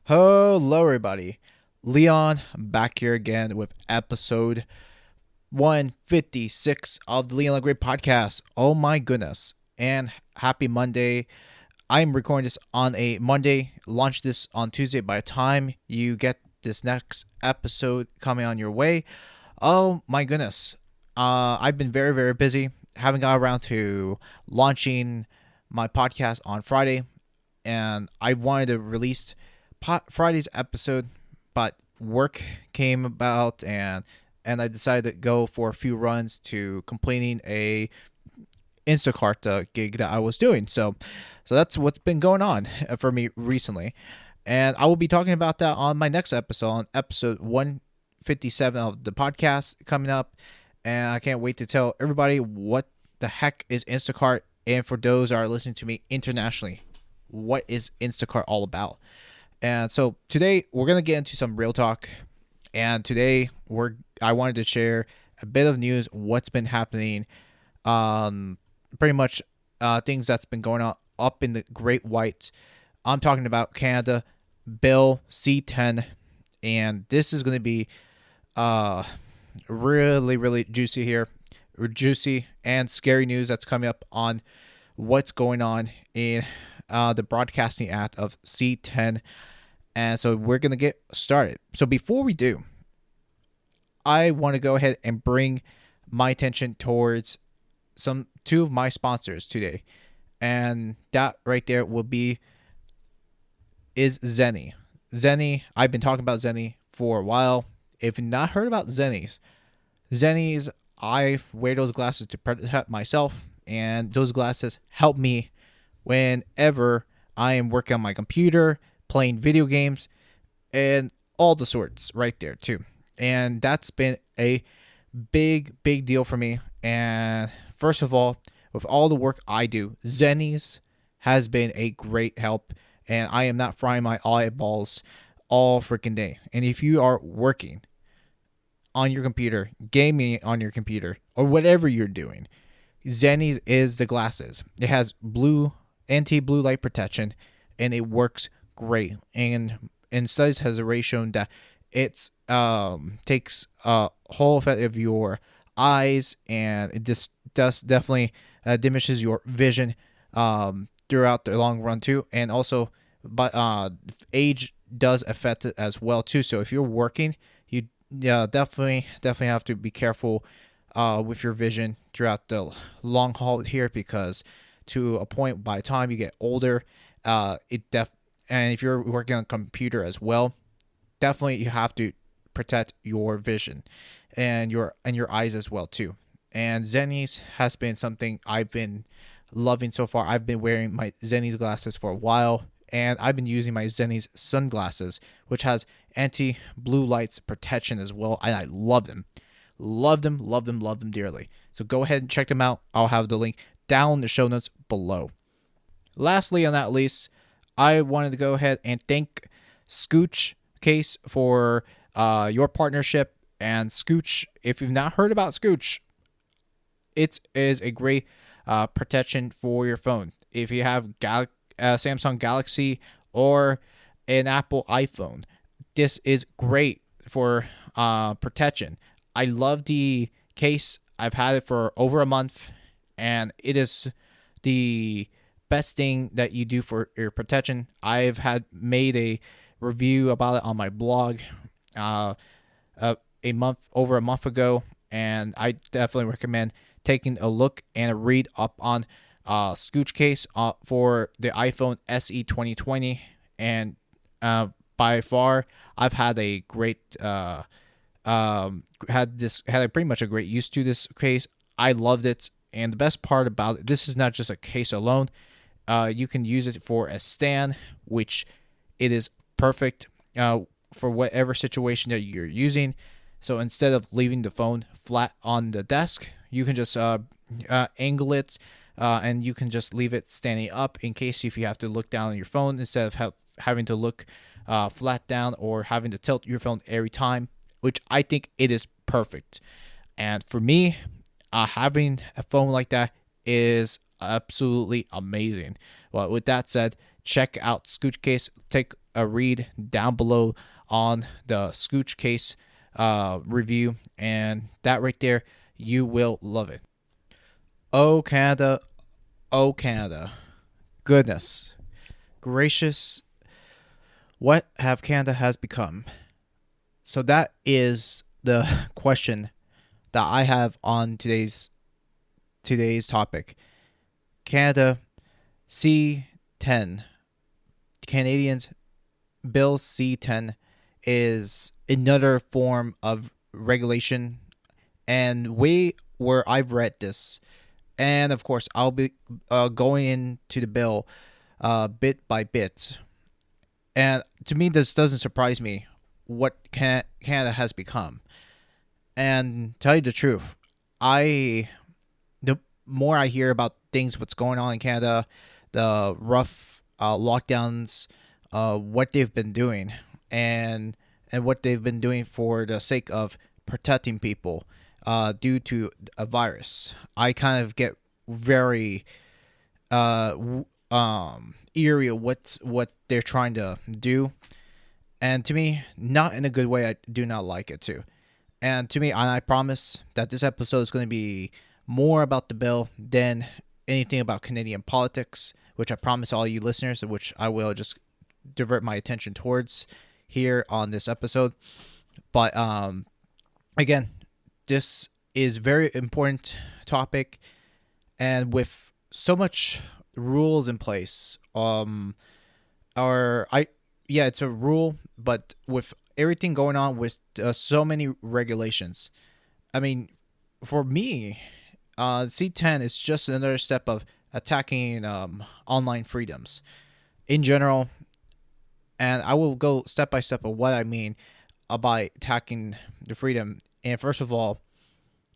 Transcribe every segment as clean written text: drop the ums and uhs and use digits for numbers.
Hello, everybody. Leon back here again with episode 156 of the Leon Great Podcast. Oh my goodness. And happy Monday. I'm recording this on a Monday, launch this on Tuesday. By the time you get this next episode coming on your way, oh my goodness. I've been very, very busy. Haven't got around to launching my podcast on Friday, and I wanted to release Friday's episode, but work came about, and I decided to go for a few runs to completing a Instacart gig that I was doing. So that's what's been going on for me recently, and I will be talking about that on my next episode, on episode 157 of the podcast coming up. And I can't wait to tell everybody what the heck is Instacart, and for those that are listening to me internationally, what is Instacart all about. And so today we're gonna get into some real talk, and today I wanted to share a bit of news, what's been happening, pretty much things that's been going on up in the Great White. I'm talking about Canada, Bill C10, and this is gonna be really juicy here, juicy and scary news that's coming up on what's going on in the Broadcasting Act of C10. And so we're going to get started. So before we do, I want to go ahead and bring my attention towards two of my sponsors today. And that right there is Zenni. Zenni, I've been talking about Zenni for a while. If you've not heard about Zenni's, I wear those glasses to protect myself, and those glasses help me whenever I am working on my computer, playing video games, and all the sorts right there too. And that's been a big deal for me. And first of all, with all the work I do, Zenni's has been a great help, and I am not frying my eyeballs all freaking day. And if you are working on your computer, gaming on your computer, or whatever you're doing, Zenni's is the glasses. It has anti-blue light protection, and it works great. And studies has already shown that it takes a whole effect of your eyes, and it just does definitely diminishes your vision throughout the long run too. And also, but age does affect it as well too. So if you're working, you definitely have to be careful with your vision throughout the long haul here, because to a point, by the time you get older, and if you're working on a computer as well, definitely you have to protect your vision and your eyes as well too. And Zenni's has been something I've been loving so far. I've been wearing my Zenni's glasses for a while, and I've been using my Zenni's sunglasses, which has anti-blue lights protection as well, and I love them. Love them dearly. So go ahead and check them out. I'll have the link down in the show notes below. Lastly, on that least, I wanted to go ahead and thank Scooch Case for your partnership. And Scooch, if you've not heard about Scooch, it is a great protection for your phone. If you have Samsung Galaxy or an Apple iPhone, this is great for protection. I love the case. I've had it for over a month, and it is the best thing that you do for your protection. I've made a review about it on my blog over a month ago, and I definitely recommend taking a look and a read up on Scooch Case for the iPhone SE 2020. And by far, I've had a great had pretty much a great use to this case. I loved it, and the best part about it, this is not just a case alone. You can use it for a stand, which it is perfect for whatever situation that you're using. So instead of leaving the phone flat on the desk, you can just angle it, and you can just leave it standing up in case if you have to look down on your phone instead of having to look flat down or having to tilt your phone every time, which I think it is perfect. And for me, having a phone like that is absolutely amazing. Well, with that said, check out Scooch Case. Take a read down below on the Scooch case review, and that right there, you will love it. Oh Canada, oh Canada, goodness gracious, what have Canada has become? So that is the question that I have on today's topic. Canada C10, Canadians Bill C10 is another form of regulation, and way where I've read this, and of course I'll be going into the bill bit by bit. And to me, this doesn't surprise me what Canada has become. And tell you the truth, the more I hear about things, what's going on in Canada, the rough lockdowns, what they've been doing, and what they've been doing for the sake of protecting people due to a virus, I kind of get very eerie of what they're trying to do, and to me, not in a good way. I do not like it too. And to me, and I promise that this episode is going to be more about the bill than anything about Canadian politics, which I promise all you listeners, which I will just divert my attention towards here on this episode. But again, this is very important topic, and with so much rules in place, it's a rule, but with everything going on with so many regulations, I mean, for me, C10 is just another step of attacking online freedoms in general. And I will go step by step of what I mean by attacking the freedom. And first of all,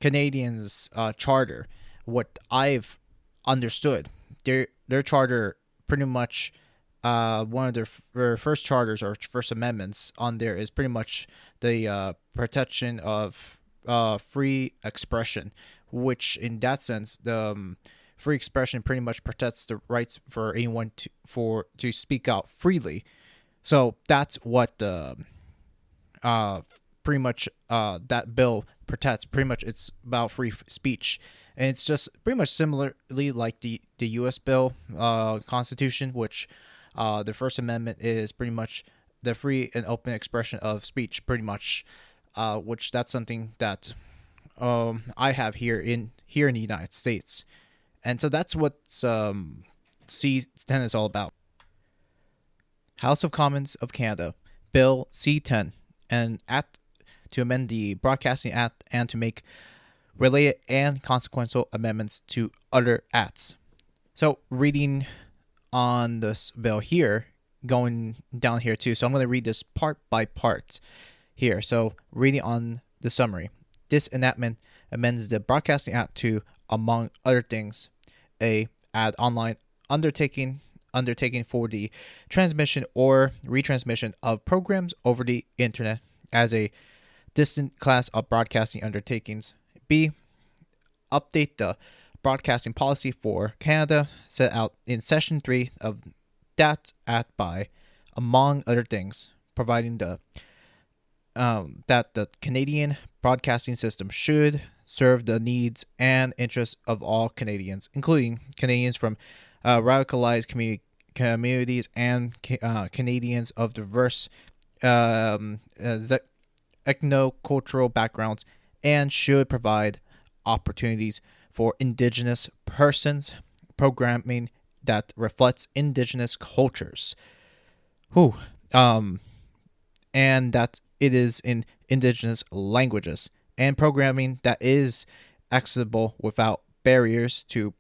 Canadians' charter, what I've understood, their charter pretty much, one of their first charters or first amendments on there is pretty much the protection of free expression, which in that sense, the free expression pretty much protects the rights for anyone to speak out freely. So that's what pretty much that bill protects. Pretty much it's about free speech. And it's just pretty much similarly like the U.S. bill, Constitution, which the First Amendment is pretty much the free and open expression of speech, pretty much, which that's something that I have here in the United States. And so that's what C10 is all about. House of Commons of Canada, Bill C10, an act to amend the Broadcasting Act and to make related and consequential amendments to other acts. So reading on this bill here, going down here too. So I'm going to read this part by part here. So reading on the summary. This enactment amends the Broadcasting Act to, among other things, add online undertaking for the transmission or retransmission of programs over the internet as a distinct class of broadcasting undertakings. B, update the broadcasting policy for Canada set out in Section 3 of that Act by, among other things, providing that the Canadian broadcasting system should serve the needs and interests of all Canadians, including Canadians from radicalized communities and Canadians of diverse ethno-cultural backgrounds, and should provide opportunities for Indigenous persons, programming that reflects Indigenous cultures. And that it is in Indigenous languages, and programming that is accessible without barriers to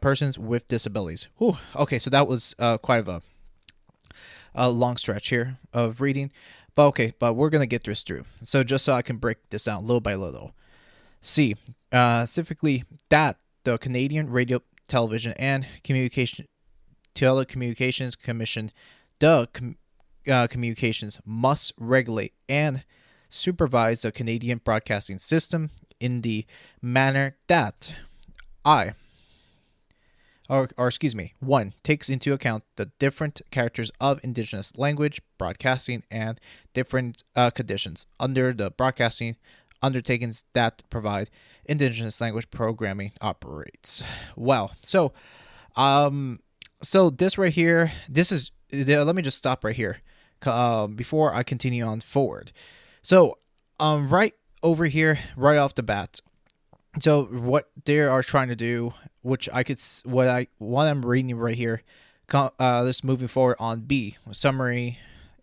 persons with disabilities. Okay, so that was quite of a long stretch here of reading. But we're going to get this through. So just so I can break this down little by little. C, specifically that the Canadian Radio, Television, and Telecommunications Commission, the communications, must regulate and supervise the Canadian broadcasting system in the manner that I, or excuse me, 1 takes into account the different characters of indigenous language broadcasting and different conditions under the broadcasting undertakings that provide indigenous language programming operates. Well, so this right here, this is let me just stop right here before I continue on forward. So right over here, right off the bat, so what they are trying to do, which I could what I'm reading right here, this moving forward on B summary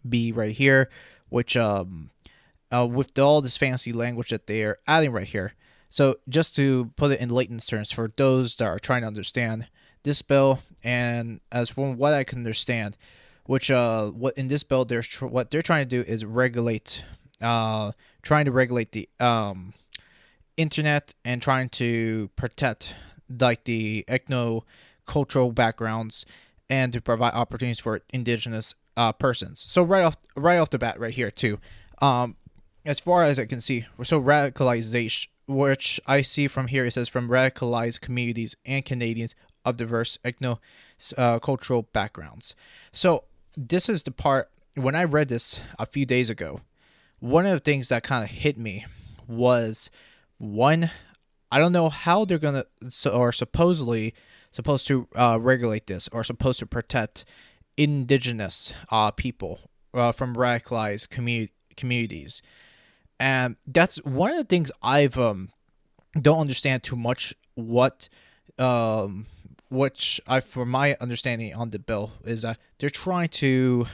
B right here, which with all this fancy language that they are adding right here. So just to put it in layman's terms for those that are trying to understand this bill, and as from what I can understand, which what in this bill what they're trying to do is regulate, trying to regulate the internet and trying to protect like the ethno-cultural backgrounds and to provide opportunities for indigenous persons. So right off the bat right here too, as far as I can see, so radicalization, which I see from here, it says from radicalized communities and Canadians of diverse ethno-cultural backgrounds. So this is the part, when I read this a few days ago, one of the things that kind of hit me was, one, I don't know how they're going to, or supposedly supposed to regulate this, or supposed to protect indigenous people from radicalized communities. And that's one of the things I've don't understand too much. Which I, from my understanding on the bill, is that they're trying to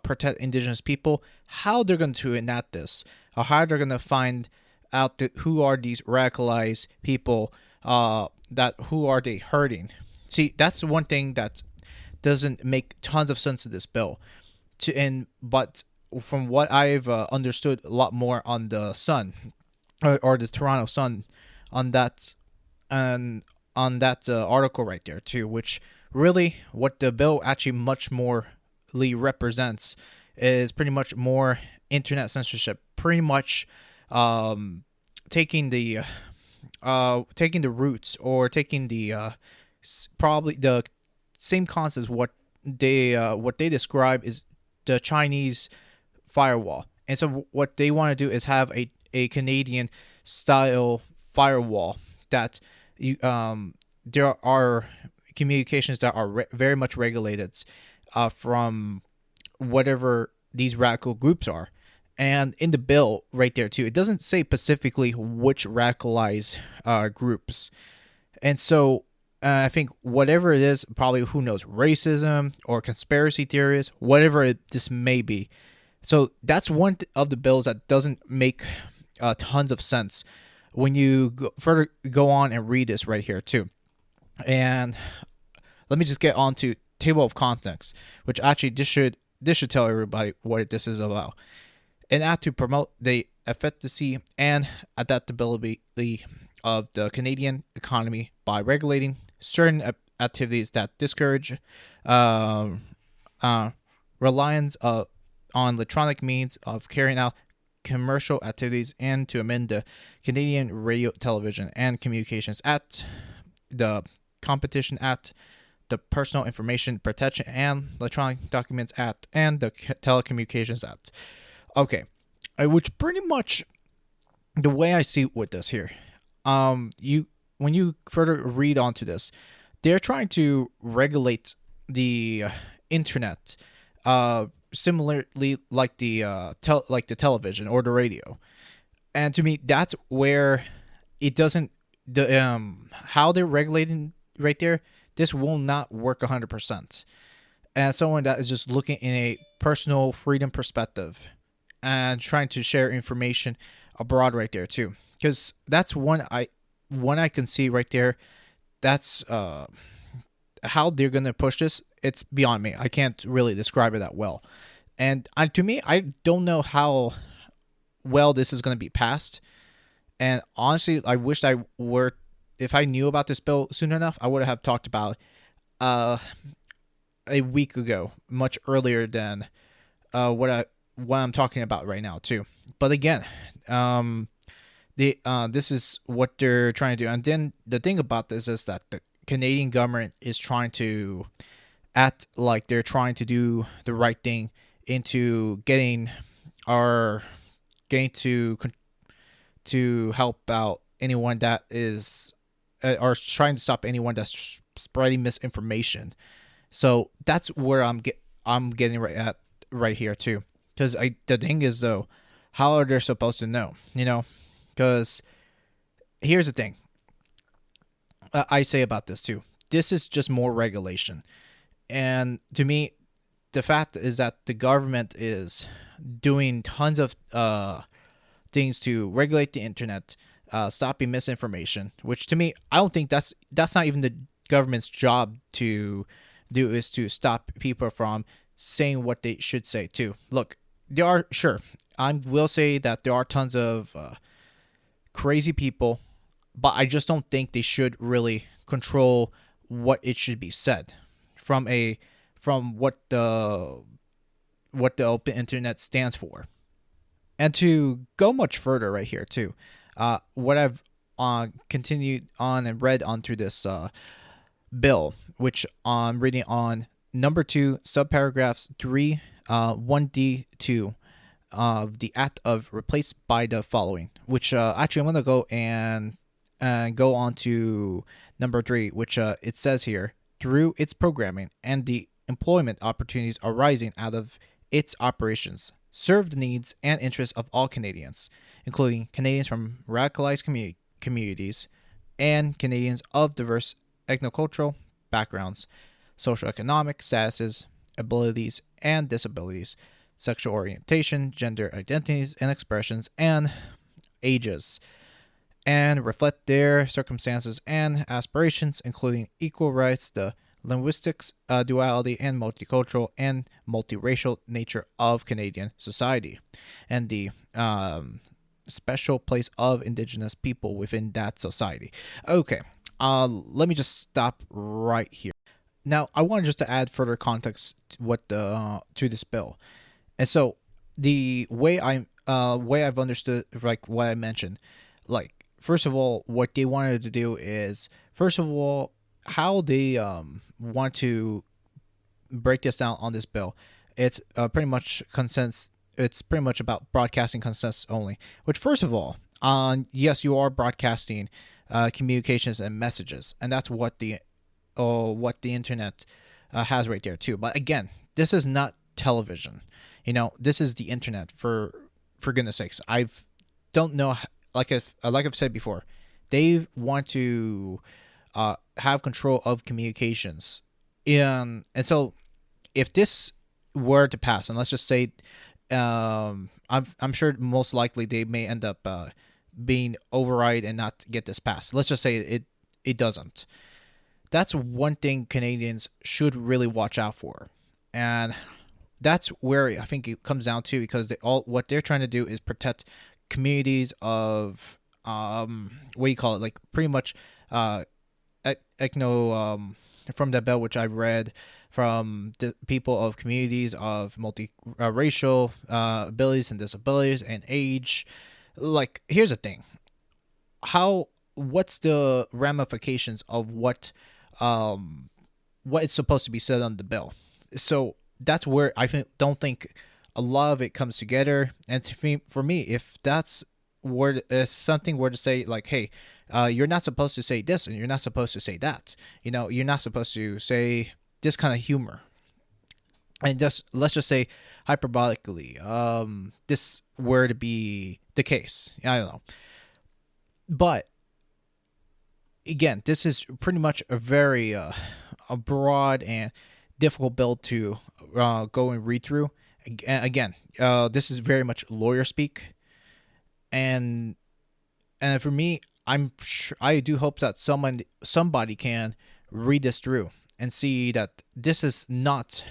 protect indigenous people. How they're going to enact this, or how they're going to find out who are these radicalized people, that who are they hurting? See, that's one thing that doesn't make tons of sense in this bill. But from what I've understood a lot more on the Sun, or the Toronto Sun, on that, and on that article right there too, which really what the bill actually much morely represents is pretty much more internet censorship, pretty much taking the roots, or taking the probably the same concepts what they describe is the Chinese firewall. And so what they want to do is have a Canadian style firewall that you there are communications that are very much regulated from whatever these radical groups are. And in the bill right there too, it doesn't say specifically which radicalized groups. And so I think whatever it is, probably, who knows, racism or conspiracy theories, whatever this may be. So that's one of the bills that doesn't make tons of sense when you further go on and read this right here too. And let me just get on to table of contents, which actually this should tell everybody what this is about. An act to promote the efficacy and adaptability of the Canadian economy by regulating certain activities that discourage reliance on electronic means of carrying out commercial activities, and to amend the Canadian Radio, Television and Communications Act, the Competition Act, the Personal Information Protection and Electronic Documents Act, and the Telecommunications Act. Okay, which pretty much the way I see with this here, when you further read onto this, they're trying to regulate the internet, similarly like the television or the radio. And to me, that's where it doesn't, how they're regulating right there, this will not work 100%. And someone that is just looking in a personal freedom perspective and trying to share information abroad right there too, because that's one I can see right there. That's how they're gonna push this. It's beyond me. I can't really describe it that well. And to me, I don't know how well this is gonna be passed. And honestly, I wish if I knew about this bill soon enough, I would have talked about a week ago, much earlier than what I'm talking about right now too. But again, this is what they're trying to do. And then the thing about this is that the Canadian government is trying to act like they're trying to do the right thing into getting our getting to help out anyone that is or trying to stop anyone that's spreading misinformation. So that's where I'm getting right here too. Because the thing is though, how are they supposed to know? Because here's the thing. I say about this too. This is just more regulation, and to me, the fact is that the government is doing tons of things to regulate the internet, stopping misinformation. Which to me, I don't think that's not even the government's job to do, is to stop people from saying what they should say too. Look, there are, sure, I will say that there are tons of crazy people, but I just don't think they should really control what it should be said from what the open internet stands for. And to go much further right here too, what I've continued on and read on through this bill, which I'm reading on number 2, subparagraphs 3, 1D2 of the act of replaced by the following, which actually I'm going to go and go on to number 3, which it says here, through its programming and the employment opportunities arising out of its operations, serve the needs and interests of all Canadians, including Canadians from radicalized communities and Canadians of diverse ethnocultural backgrounds, socioeconomic statuses, abilities and disabilities, sexual orientation, gender identities and expressions, and ages, and reflect their circumstances and aspirations, including equal rights, the linguistics, duality, and multicultural and multiracial nature of Canadian society, and the special place of Indigenous people within that society. Okay, let me just stop right here. Now, I want just to add further context to this bill, and so the way I've understood, like what I mentioned, like first of all, what they wanted to do is, first of all, how they want to break this down on this bill. It's pretty much consensus. It's pretty much about broadcasting consensus only. Which, first of all, yes, you are broadcasting communications and messages, and that's what the internet has right there too. But again, this is not television. This is the internet. For goodness sakes, don't know. Like I've said before, they want to have control of communications, and so if this were to pass, and let's just say, I'm sure most likely they may end up being override and not get this passed. Let's just say it doesn't. That's one thing Canadians should really watch out for, and that's where I think it comes down to, because what they're trying to do is protect communities of what do you call it, like pretty much from the bill which I read, from the people of communities of multi-racial abilities and disabilities and age. Like, here's the thing, what's the ramifications of what it's supposed to be said on the bill? So that's where I don't think a lot of it comes together. And for me, if that's something were to say, like, hey, you're not supposed to say this and you're not supposed to say that, you're not supposed to say this kind of humor, and just let's just say hyperbolically, this were to be the case, I don't know. But again, this is pretty much a very a broad and difficult bill to go and read through. Again, this is very much lawyer speak, and for me, I do hope that somebody can read this through and see that this is not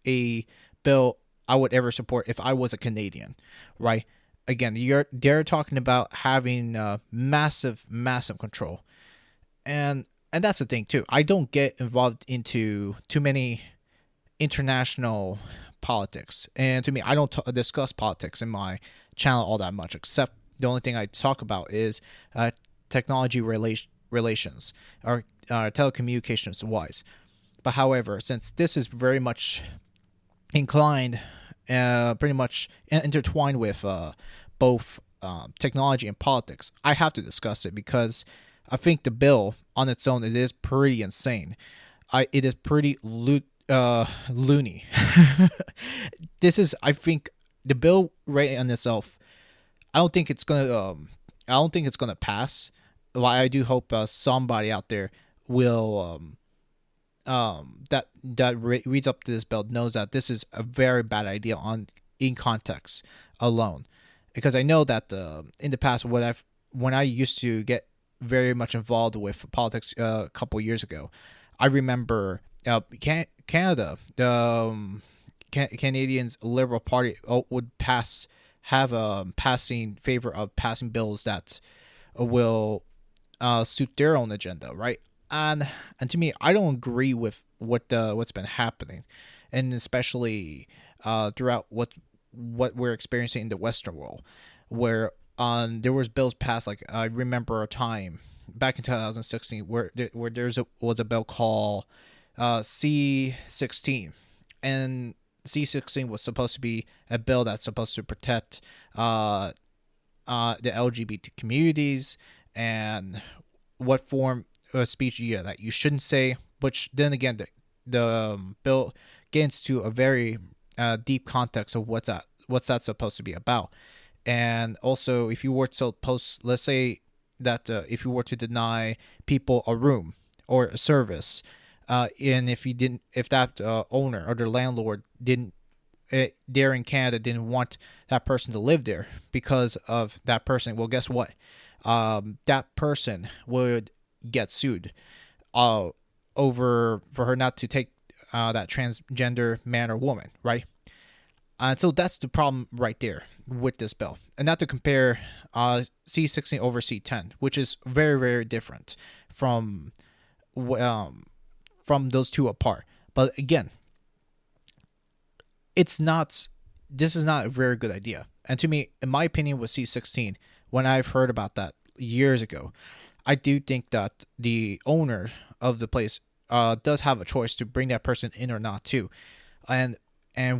a bill I would ever support if I was a Canadian, right? Again, they're talking about having massive control, and that's the thing too. I don't get involved into too many international politics, and to me, I don't discuss politics in my channel all that much, except the only thing I talk about is technology relations or telecommunications wise. But however, since this is very much inclined, pretty much intertwined with both technology and politics, I have to discuss it because I think the bill on its own, it is pretty insane. It is pretty loony. This is, I think, the bill right on itself. I don't think it's gonna. I don't think it's gonna pass. Well, I do hope somebody out there will reads up to this bill knows that this is a very bad idea in context alone, because I know that in the past when I used to get very much involved with politics a couple years ago, I remember Canada, the Canadians Liberal Party would have a passing favor of passing bills that will suit their own agenda, right? And to me, I don't agree with what's been happening, and especially throughout what we're experiencing in the Western world, where there was bills passed. Like I remember a time back in 2016 where was a bill called C16, and C16 was supposed to be a bill that's supposed to protect the LGBT communities and what form of speech that you shouldn't say. Which then again, the bill gets to a very deep context of what's that supposed to be about. And also, if you were to post, let's say that if you were to deny people a room or a service, and if that owner or the landlord there in Canada didn't want that person to live there because of that person, well, guess what? That person would get sued over for her not to take that transgender man or woman, right? And so that's the problem right there with this bill. And not to compare C16 over C10, which is very, very different from those two apart. But again, this is not a very good idea. And to me, in my opinion, with C16, when I've heard about that years ago, I do think that the owner of the place does have a choice to bring that person in or not too, and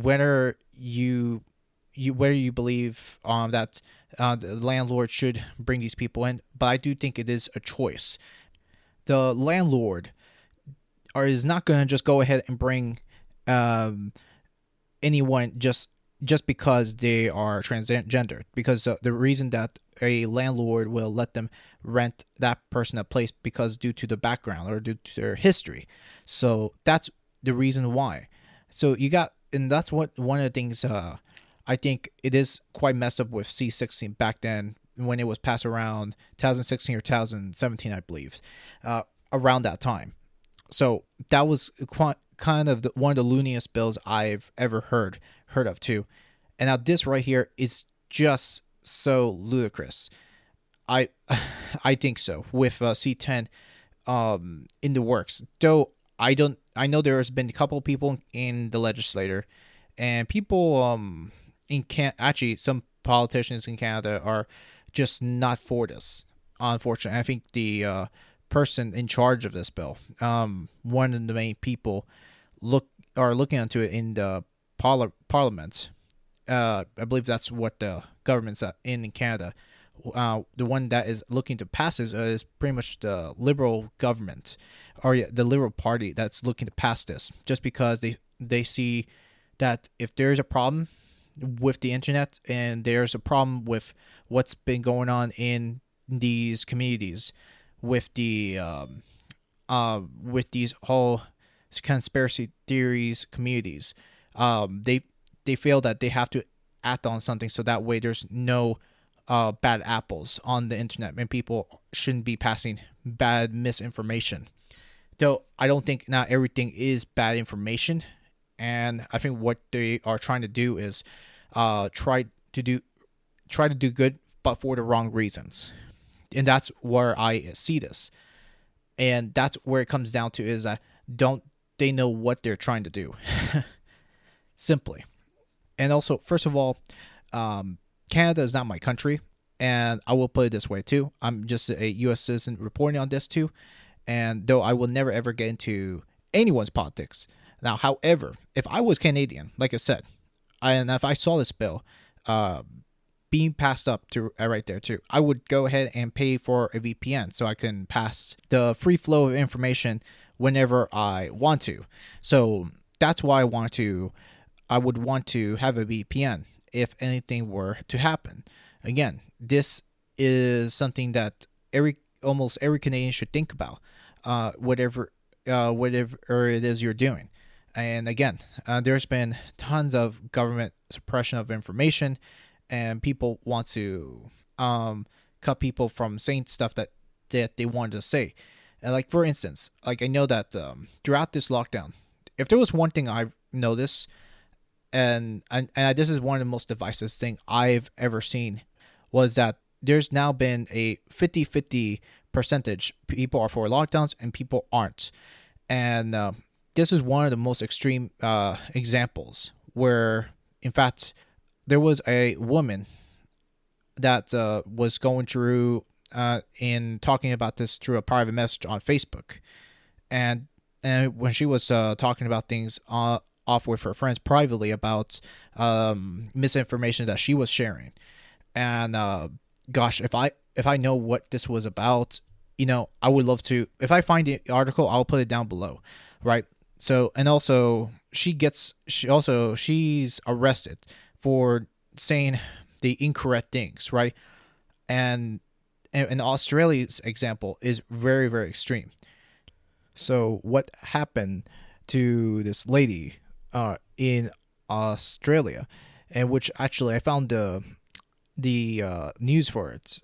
whether you believe that the landlord should bring these people in. But I do think it is a choice. The landlord is not going to just go ahead and bring anyone just because they are transgender, because the reason that a landlord will let them rent that person a place because due to the background or due to their history. So that's the reason why. So and that's one of the things I think it is quite messed up with C16 back then when it was passed around 2016 or 2017, I believe, around that time. So that was kind of one of the looniest bills I've ever heard of too. And now this right here is just so ludicrous. I think so with C10 in the works. Though I know there has been a couple of people in the legislature and people actually some politicians in Canada are just not for this. Unfortunately, I think the person in charge of this bill, one of the main people are looking into it in the parliament. I believe that's what the government's in Canada. The one that is looking to pass is pretty much the Liberal government, or the Liberal Party that's looking to pass this, just because they see that if there's a problem with the internet and there's a problem with what's been going on in these communities with the with these whole conspiracy theories communities, they feel that they have to act on something so that way there's no bad apples on the internet and people shouldn't be passing bad misinformation. Though I don't think not everything is bad information, and I think what they are trying to do is try to do good, but for the wrong reasons. And that's where I see this, and that's where it comes down to is don't they know what they're trying to do? Simply. And also, first of all, Canada is not my country, And I will put it this way too. I'm just a U.S. citizen reporting on this too. And though I will never ever get into anyone's politics. Now, however, if I was Canadian, like I said, and if I saw this bill uh, being passed up to right there too, I would go ahead and pay for a VPN so I can pass the free flow of information whenever I want to. So that's why I would want to have a VPN if anything were to happen. Again, this is something that almost every Canadian should think about, whatever it is you're doing. And again, there's been tons of government suppression of information, and people want to cut people from saying stuff that they wanted to say. And like for instance, like I know that throughout this lockdown, if there was one thing I've noticed, and this is one of the most divisive thing I've ever seen, was that there's now been a 50-50 percentage. People are for lockdowns and people aren't. And this is one of the most extreme examples where, in fact, there was a woman that was going through in talking about this through a private message on Facebook. And when she was talking about things off with her friends privately about misinformation that she was sharing. And gosh, if I know what this was about, I would love to. If I find the article, I'll put it down below, right? So, and also she's arrested for saying the incorrect things, right? And Australia's example is very, very extreme. So what happened to this lady in Australia, and which actually I found the news for it,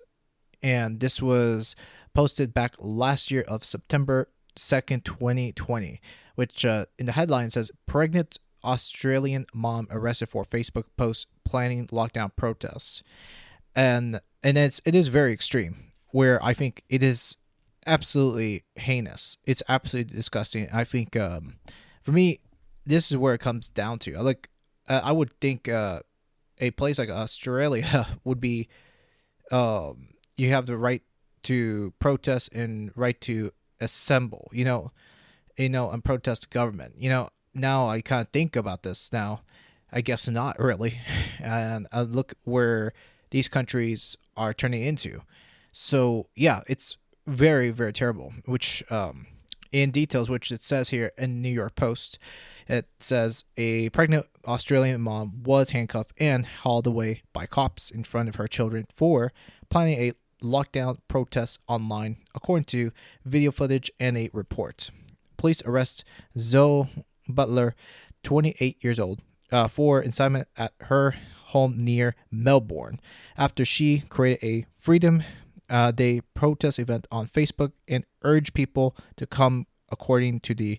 and this was posted back last year of September 2nd, 2020, which in the headline says pregnant Australian mom arrested for Facebook post planning lockdown protests. And it is very extreme, where I think it is absolutely heinous. It's absolutely disgusting. I think for me, this is where it comes down to. I would think a place like Australia would be you have the right to protest and right to assemble, and protest the government. Now I kind of think about this now. I guess not really. And I look where these countries are turning into. So yeah, it's very, very terrible, which in details, which it says here in New York Post, it says a pregnant Australian mom was handcuffed and hauled away by cops in front of her children for planning a lockdown protest online, according to video footage and a report. Police arrest Zoe Butler, 28 years old, for incitement at her home near Melbourne after she created a Freedom Day protest event on Facebook and urged people to come, according to the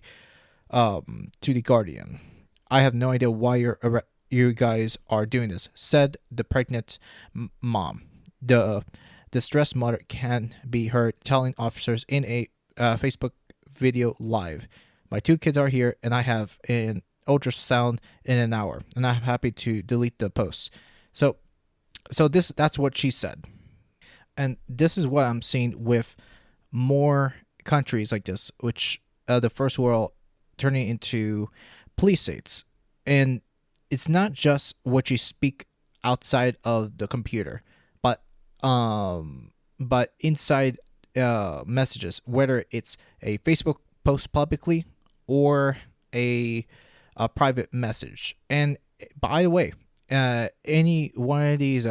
Guardian. I have no idea why you guys are doing this, said the pregnant mom. The distressed mother can be heard telling officers in a Facebook video live. My 2 kids are here and I have an ultrasound in an hour, and I'm happy to delete the post. So that's what she said. And this is what I'm seeing with more countries like this, which the first world turning into police states. And it's not just what you speak outside of the computer, but inside messages, whether it's a Facebook post publicly or a private message. And by the way, any one of these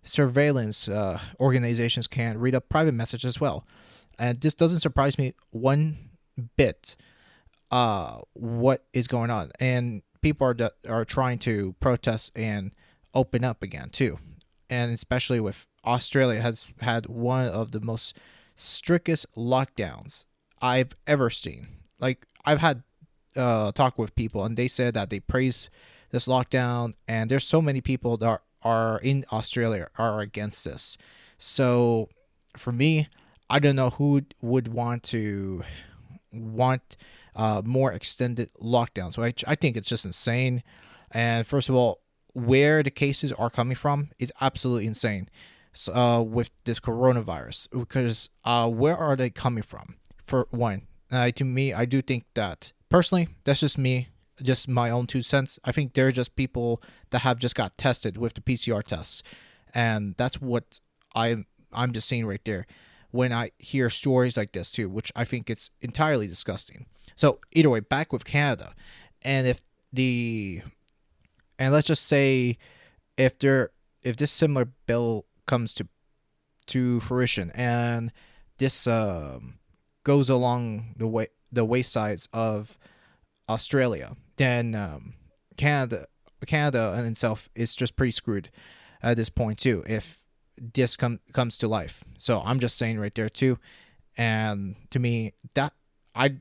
surveillance organizations can read a private message as well. And this doesn't surprise me one bit what is going on. And people are trying to protest and open up again too. And especially with Australia has had one of the most strictest lockdowns I've ever seen. Like, I've had talk with people, and they said that they praise this lockdown, and there's so many people that are in Australia are against this. So for me, I don't know who would want more extended lockdowns. So I think it's just insane. And first of all, where the cases are coming from is absolutely insane. with this coronavirus, because where are they coming from? For one, to me, I do think that personally, that's just me, just my own 2 cents. I think they're just people that have just got tested with the PCR tests, and that's what I'm just seeing right there when I hear stories like this too, which I think it's entirely disgusting. So either way, back with Canada, and let's just say if this similar bill comes to fruition, and this goes along the waysides of Australia, then Canada in itself is just pretty screwed at this point too, if this comes to life. So I'm just saying right there too, and to me that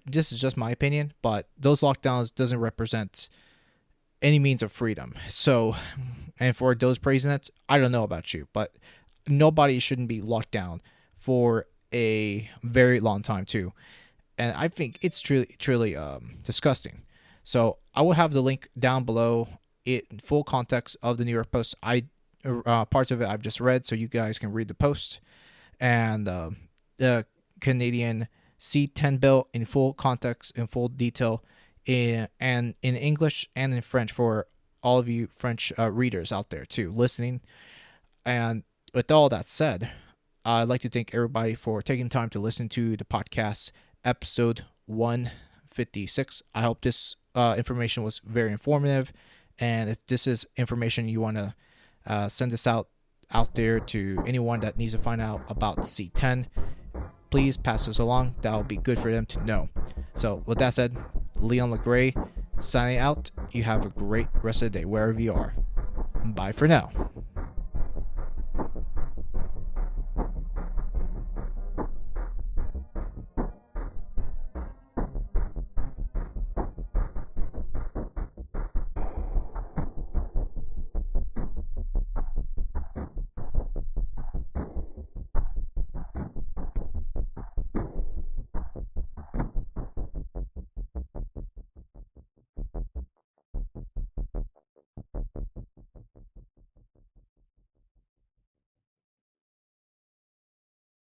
this is just my opinion, but those lockdowns doesn't represent any means of freedom. So, and for those praising it, I don't know about you, but nobody shouldn't be locked down for a very long time too, and I think it's truly disgusting. So I will have the link down below, it in full context of the New York Post. Parts of it I've just read, so you guys can read the post, and the Canadian C10 bill in full context, in full detail, and in English and in French for all of you French readers out there too listening. And with all that said, I'd like to thank everybody for taking time to listen to the podcast episode 156. I hope this information was very informative, and if this is information you want to send this out there to anyone that needs to find out about C10, please pass this along. That will be good for them to know. So with that said, Leon LeGray signing out. You have a great rest of the day wherever you are. Bye for now.